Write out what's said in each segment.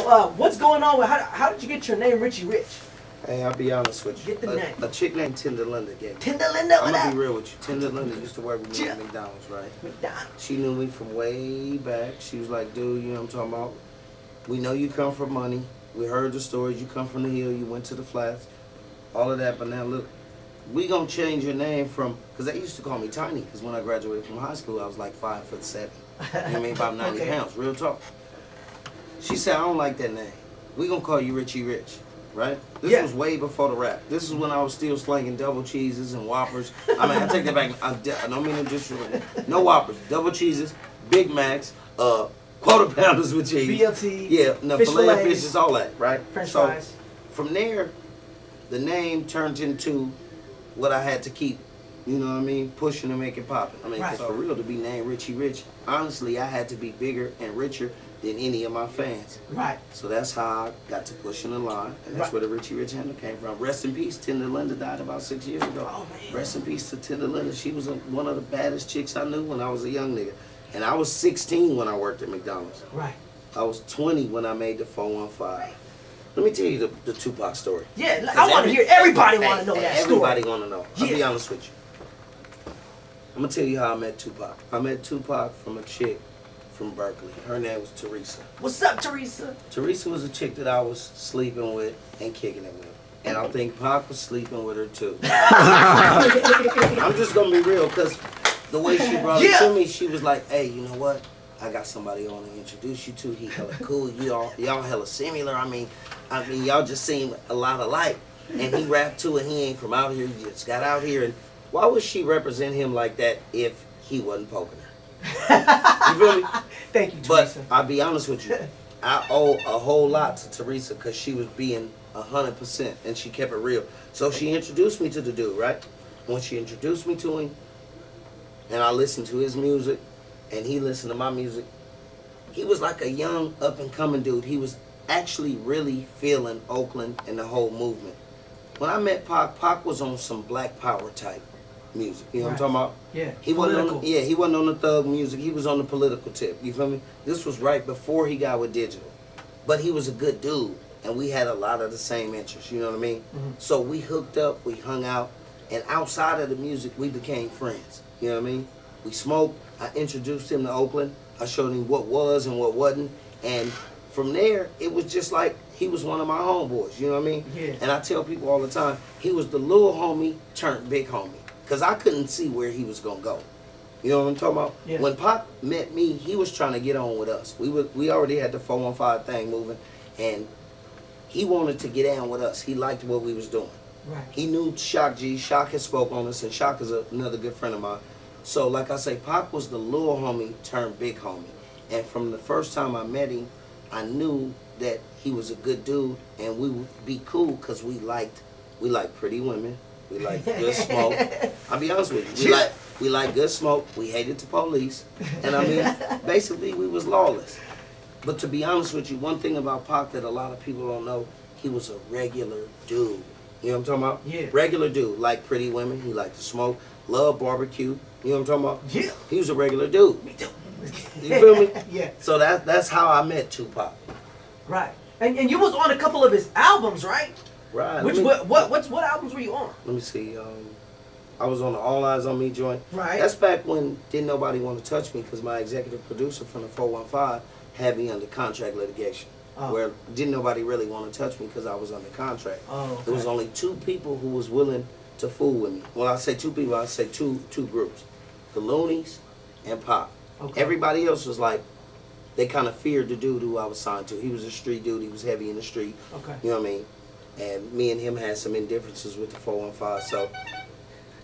what's going on with how did you get your name, Richie Rich? Hey, I'll be honest with you. Get the name. A chick named Tinder Linda gave me. Tinder Linda, I'm gonna be real with you. Tinder Linda used to work with me at McDonald's, right? McDonald's. She knew me from way back. She was like, dude, you know what I'm talking about? We know you come from money. We heard the stories. You come from the hill. You went to the flats. All of that. But now look, we gonna change your name from, because they used to call me Tiny, because when I graduated from high school, I was like 5'7". You know what I mean? About 90 pounds. Real talk. She said, I don't like that name. We gonna call you Richie Rich. Right? This was way before the rap. This is when I was still slanging double cheeses and Whoppers. I mean, I take that back. I don't mean to disrespect. No Whoppers, double cheeses, Big Macs, quarter pounders with cheese. BLT. Yeah, no, filet of fish, all that, right? French fries. From there, the name turned into what I had to keep, you know what I mean, pushing to make it poppin'. I mean, because for real, to be named Richie Rich, honestly, I had to be bigger and richer than any of my fans. Right. So that's how I got to pushing the line, and that's where the Richie Rich handle came from. Rest in peace, Tinder Linda died about 6 years ago. Oh, man. Rest in peace to Tinder Linda. She was one of the baddest chicks I knew when I was a young nigga. And I was 16 when I worked at McDonald's. Right. I was 20 when I made the 415. Let me tell you the Tupac story. Yeah, I want to hear, everybody want to know that story. Everybody want to know. I'll be honest with you. I'm going to tell you how I met Tupac. I met Tupac from a chick from Berkeley. Her name was Teresa. What's up, Teresa? Teresa was a chick that I was sleeping with and kicking it with. And I think Pac was sleeping with her too. I'm just going to be real, because the way she brought it to me, she was like, hey, you know what? I got somebody I want to introduce you to. He hella cool. Y'all hella similar. I mean, y'all just seem a lot alike. And he rapped too, and he ain't from out here. He just got out here. And why would she represent him like that if he wasn't poking her? You feel me? Thank you, Teresa. But I'll be honest with you. I owe a whole lot to Teresa, because she was being 100%, and she kept it real. So she introduced me to the dude, right? When she introduced me to him, and I listened to his music, and he listened to my music, he was like a young, up-and-coming dude. He was actually really feeling Oakland and the whole movement. When I met Pac, Pac was on some Black Power type music. You know what I'm talking about? Yeah. He wasn't on the thug music. He was on the political tip. You feel me? This was right before he got with digital. But he was a good dude, and we had a lot of the same interests. You know what I mean? So we hooked up, we hung out, and outside of the music, we became friends. You know what I mean? We smoked. I introduced him to Oakland. I showed him what was and what wasn't. And from there, it was just like he was one of my homeboys. You know what I mean? Yeah. And I tell people all the time, he was the little homie turned big homie. Because I couldn't see where he was going to go. You know what I'm talking about? Yeah. When Pac met me, he was trying to get on with us. We already had the 415 thing moving, and he wanted to get down with us. He liked what we was doing. Right. He knew Shock G. Shock had spoke on us, and Shock is another good friend of mine. So, like I say, Pac was the little homie turned big homie. And from the first time I met him, I knew that he was a good dude, and we would be cool because we liked pretty women. We like good smoke. I'll be honest with you. We like good smoke. We hated the police. And I mean, basically we was lawless. But to be honest with you, one thing about Pac that a lot of people don't know, he was a regular dude. You know what I'm talking about? Yeah. Regular dude. Liked pretty women. He liked to smoke. Loved barbecue. You know what I'm talking about? Yeah. He was a regular dude. Me too. You feel me? Yeah. So that's how I met Tupac. Right. And you was on a couple of his albums, right? Right. What albums were you on? Let me see. I was on the All Eyes on Me joint. Right. That's back when didn't nobody want to touch me, because my executive producer from the 415 had me under contract litigation. Where didn't nobody really want to touch me because I was under contract. There was only 2 people who was willing to fool with me. Well, I say 2 people. I say two groups, the Loonies and Pac. Everybody else was like, they kind of feared the dude who I was signed to. He was a street dude. He was heavy in the street. You know what I mean? And me and him had some indifferences with the 415. So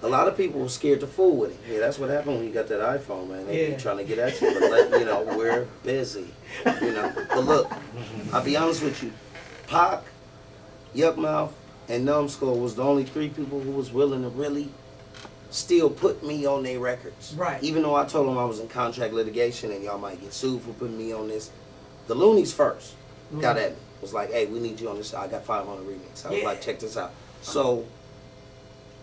a lot of people were scared to fool with him. Yeah, that's what happened when you got that iPhone, man. They be trying to get at you, but you know, we're busy. You know. But look, I'll be honest with you. Pac, Yuckmouth, and Numbskull was the only 3 people who was willing to really still put me on their records. Right. Even though I told them I was in contract litigation and y'all might get sued for putting me on this. The Loonies first got at me. Was like, hey, we need you on this. I got 500 remix. I was like, check this out. So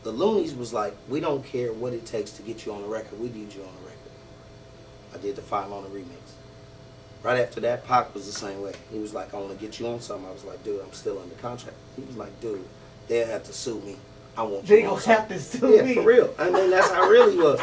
the Loonies was like, we don't care what it takes to get you on the record. We need you on the record. I did the 500 remix. Right after that, Pac was the same way. He was like, I want to get you on something. I was like, dude, I'm still under contract. He was like, dude, they'll have to sue me. I want you They gonna have to sue me. Yeah, for real. I mean, that's how it really was.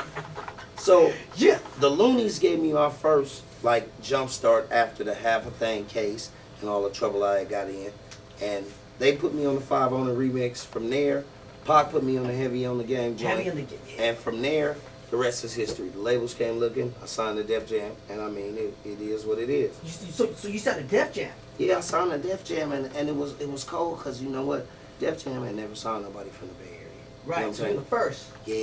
So, yeah, the Loonies gave me my first, like, jump start after the Half a Thing case and all the trouble I had got in. And they put me on the 5 on the remix. From there, Pac put me on the Heavy on the Game joint. Heavy on the Game. Yeah. And from there, the rest is history. The labels came looking. I signed the Def Jam, and I mean, it is what it is. So you signed a Def Jam? Yeah, I signed a Def Jam, and it was cold because you know what, Def Jam had never signed nobody from the Bay Area. Right, you know so you're the first. Yeah.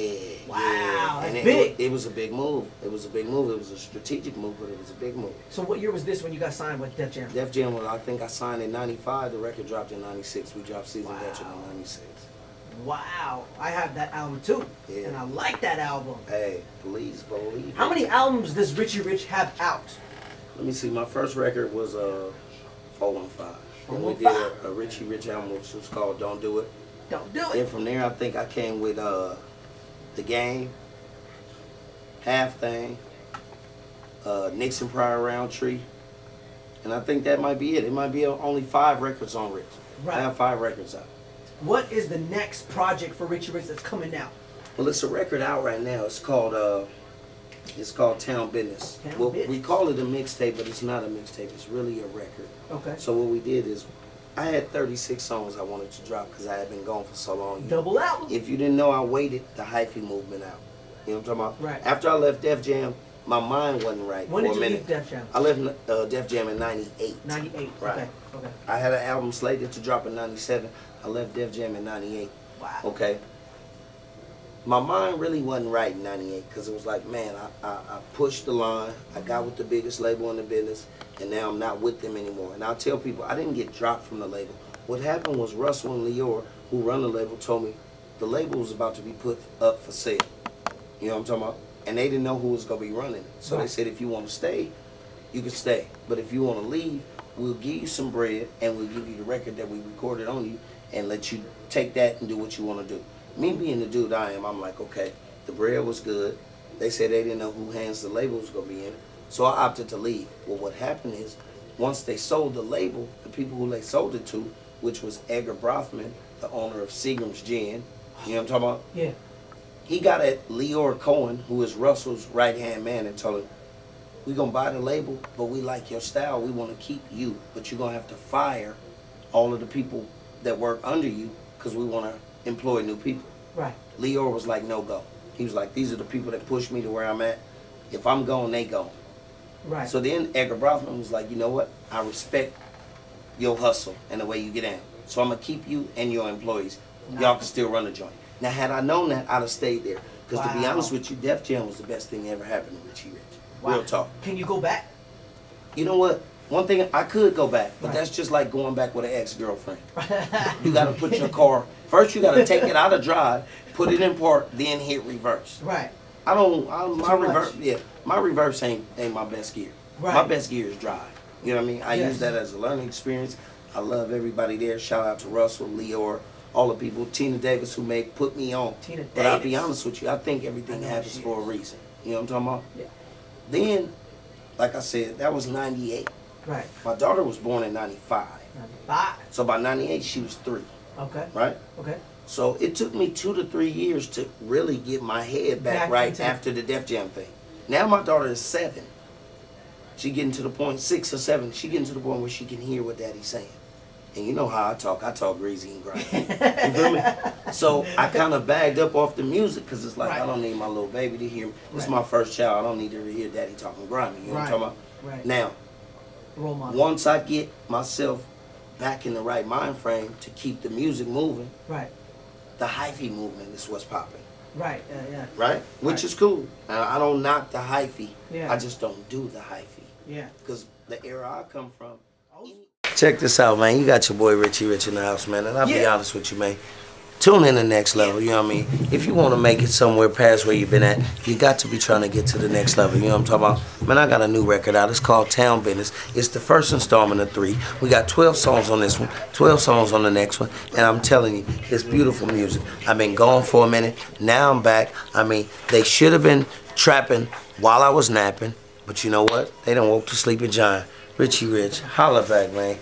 Wow, yeah. that's And big. It was a big move. It was a big move. It was a strategic move, but it was a big move. So what year was this when you got signed with Def Jam? Def Jam was, I think I signed in '95. The record dropped in '96. We dropped Season Veteran in '96. Wow, I have that album too, Yeah. and I like that album. Hey, please believe it. How many albums does Richie Rich have out? Let me see. My first record was 415. Then we did a Richie Rich album, which was called Don't Do It. Don't do it. Then from there, I think I came with The Game, Half Thing, Nixon Prior Roundtree, and I think that might be it. It might be only 5 records on Rich. Right. I have 5 records out. What is the next project for Richie Rich that's coming out? Well, it's a record out right now. It's called Town Business. Town Business. We call it a mixtape, but it's not a mixtape. It's really a record. Okay. So what we did is, I had 36 songs I wanted to drop because I had been gone for so long. Double album. If you didn't know, I waited the hyphy movement out. You know what I'm talking about? Right. After I left Def Jam, my mind wasn't right When for did a you minute. leave Def Jam? I left Def Jam in '98. 98. Right. Okay. Okay. I had an album slated to drop in '97. I left Def Jam in '98. Wow. Okay. My mind really wasn't right in '98 because it was like, man, I pushed the line. I got with the biggest label in the business, and now I'm not with them anymore. And I'll tell people, I didn't get dropped from the label. What happened was Russell and Leor, who run the label, told me the label was about to be put up for sale. You know what I'm talking about? And they didn't know who was going to be running it. So they said, if you want to stay, you can stay. But if you want to leave, we'll give you some bread, and we'll give you the record that we recorded on you, and let you take that and do what you want to do. Me being the dude I am, I'm like, okay, the bread was good. They said they didn't know who hands the label was going to be in it. So I opted to leave. Well, what happened is, once they sold the label, the people who they sold it to, which was Edgar Brothman, the owner of Seagram's Gin, you know what I'm talking about? Yeah. He got at Leor Cohen, who is Russell's right-hand man, and told him, we're going to buy the label, but we like your style. We want to keep you, but you're going to have to fire all of the people that work under you because we want to employ new people. Right. Leor was like, no go. He was like, these are the people that push me to where I'm at. If I'm gone, they go. Right. So then Edgar Brothman was like, you know what? I respect your hustle and the way you get down. So I'm going to keep you and your employees. Y'all can still run the joint. Now, had I known that, I'd have stayed there. Because to be honest with you, Def Jam was the best thing that ever happened to Richie Rich. Wow. Real talk. Can you go back? You know what? One thing, I could go back, but that's just like going back with an ex-girlfriend. You got to put your car, first you got to take it out of drive, put it in park, then hit reverse. Right. My reverse ain't my best gear. Right. My best gear is drive. You know what I mean? I use that as a learning experience. I love everybody there. Shout out to Russell, Leor, all the people, Tina Davis who put me on. Tina But I'll Davis. be honest with you, I think everything happens for a reason. You know what I'm talking about? Yeah. Then, like I said, that was '98. Right. My daughter was born in '95. 95. So by '98 she was 3. Okay. Right? Okay. So it took me 2 to 3 years to really get my head back right after the Def Jam thing. Now my daughter is 7. She getting to the point, 6 or 7, she getting to the point where she can hear what daddy's saying. And you know how I talk greasy and grimy. You feel me? So I kind of bagged up off the music because it's like, I don't need my little baby to hear me. This is my first child. I don't need her to hear daddy talking grimy. You know what I'm talking about? Right. Now, Role model. once I get myself back in the right mind frame to keep the music moving, Right. the hyphy movement is what's popping. Right. Yeah. Right? Which is cool. I don't knock the hyphy. Yeah. I just don't do the hyphy. Yeah. Because the era I come from. Check this out, man. You got your boy Richie Rich in the house, man. And I'll be honest with you, man. Tune in the next level, you know what I mean? If you want to make it somewhere past where you've been at, you got to be trying to get to the next level, you know what I'm talking about? Man, I got a new record out. It's called Town Business. It's the first installment of 3. We got 12 songs on this one, 12 songs on the next one, and I'm telling you, it's beautiful music. I've been gone for a minute. Now I'm back. I mean, they should have been trapping while I was napping, But you know what? They done woke the sleeping giant. Richie Rich, holla back, man.